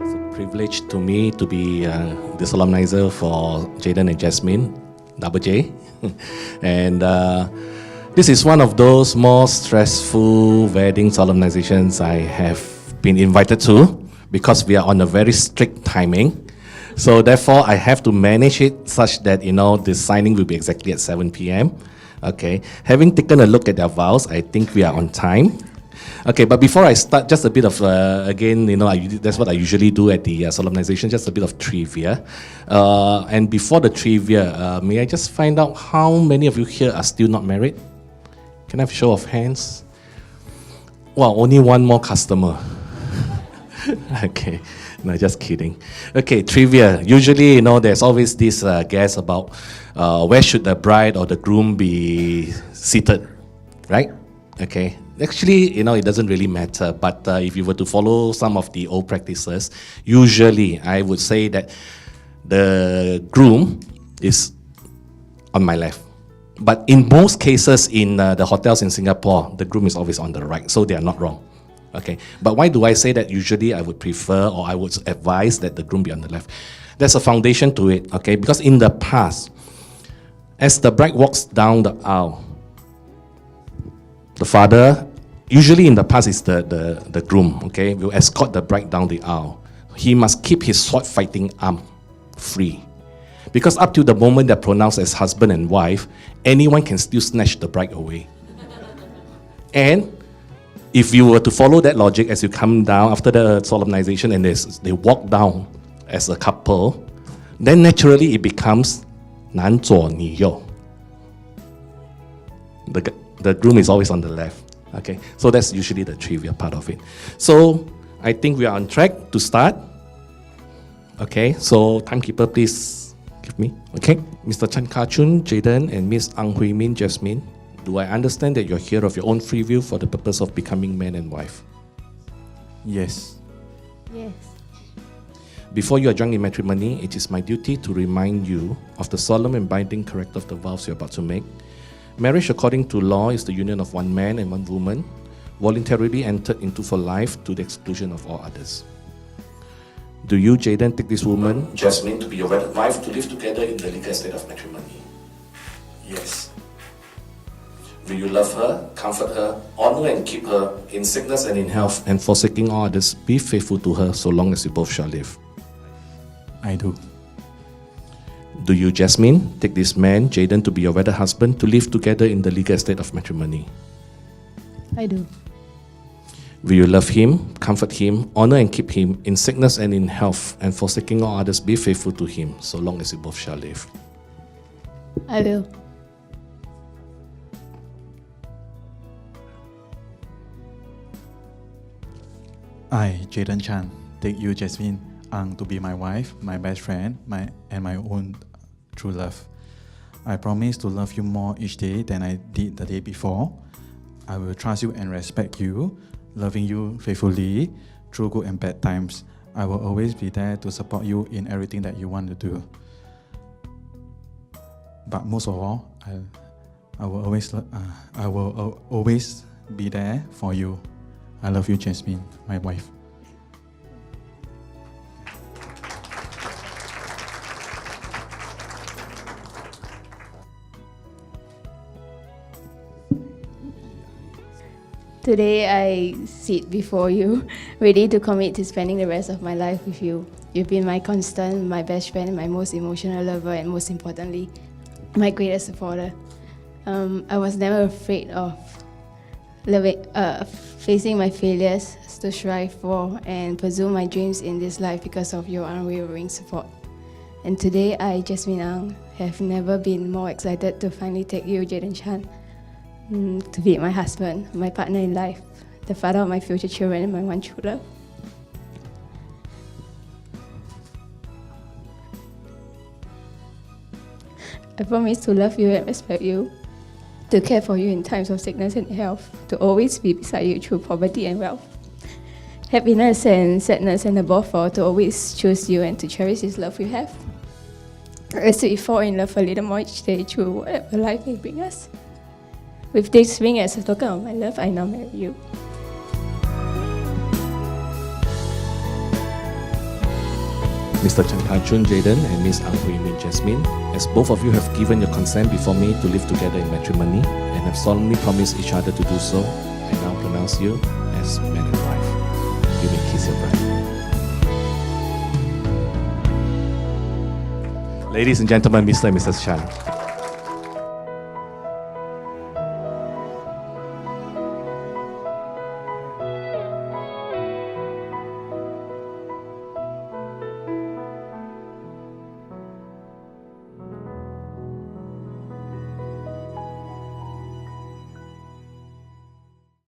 It's a privilege to me to be the solemnizer for Jayden and Jasmine, Double J. And this is one of those more stressful wedding solemnizations I have been invited to because we are on a very strict timing. So therefore, I have to manage it such that, the signing will be exactly at 7 p.m. Okay. Having taken a look at their vows, I think we are on time. Okay, but before I start, just a bit of, again, that's what I usually do at the solemnization, just a bit of trivia. And before the trivia, may I just find out how many of you here are still not married? Can I have a show of hands? Well, only one more customer. Okay, no, just kidding. Okay, trivia. Usually, there's always this guess about where should the bride or the groom be seated, right? Okay. Actually, it doesn't really matter, but if you were to follow some of the old practices, usually I would say that the groom is on my left. But in most cases in the hotels in Singapore, the groom is always on the right, so they are not wrong. Okay, but why do I say that? Usually I would prefer or I would advise that the groom be on the left. There's a foundation to it, okay? Because in the past, as the bride walks down the aisle, the father, usually in the past is the groom, okay, will escort the bride down the aisle. He must keep his sword fighting arm free. Because up to the moment they're pronounced as husband and wife, anyone can still snatch the bride away. And if you were to follow that logic as you come down after the solemnization and they walk down as a couple, then naturally it becomes 男左女右. The groom is always on the left. Okay, so that's usually the trivia part of it. So I think we are on track to start. Okay, so timekeeper, please give me. Okay, Mr. Chan Ka-chun, Jayden, and Miss Ang Hui Min, Jasmine, do I understand that you're here of your own free will for the purpose of becoming man and wife? Yes. Yes. Before you are joined in matrimony, it is my duty to remind you of the solemn and binding character of the vows you're about to make. Marriage, according to law, is the union of one man and one woman, voluntarily entered into for life to the exclusion of all others. Do you, Jayden, take this woman, Jasmine, to be your wedded wife, to live together in the legal state of matrimony? Yes. Will you love her, comfort her, honor and keep her in sickness and in health, and forsaking all others, be faithful to her so long as you both shall live? I do. Do you, Jasmine, take this man, Jayden, to be your wedded husband, to live together in the legal estate of matrimony? I do. Will you love him, comfort him, honor and keep him in sickness and in health, and forsaking all others, be faithful to him, so long as you both shall live? I will. I, Jayden Chan, take you, Jasmine Ang, to be my wife, my best friend, and my own true love. I promise to love you more each day than I did the day before. I will trust you and respect you, loving you faithfully through good and bad times. I will always be there to support you in everything that you want to do. But most of all, I will always be there for you. I love you, Jasmine, my wife. Today I sit before you, ready to commit to spending the rest of my life with you. You've been my constant, my best friend, my most emotional lover, and most importantly, my greatest supporter. I was never afraid of facing my failures to strive for and pursue my dreams in this life because of your unwavering support. And today I, Jasmine Ang, have never been more excited to finally take you, Jayden Chan, to be my husband, my partner in life, the father of my future children, and my one true love. I promise to love you and respect you, to care for you in times of sickness and health, to always be beside you through poverty and wealth, happiness and sadness, and above all, to always choose you and to cherish this love you have. As we fall in love a little more each day through whatever life may bring us. With this ring as a token of my love, I now marry you. Mr. Chan Kachun Jayden and Miss Ang Hui Min Jasmine, as both of you have given your consent before me to live together in matrimony and have solemnly promised each other to do so, I now pronounce you as man and wife. You may kiss your bride. Ladies and gentlemen, Mr. and Mrs. Chan.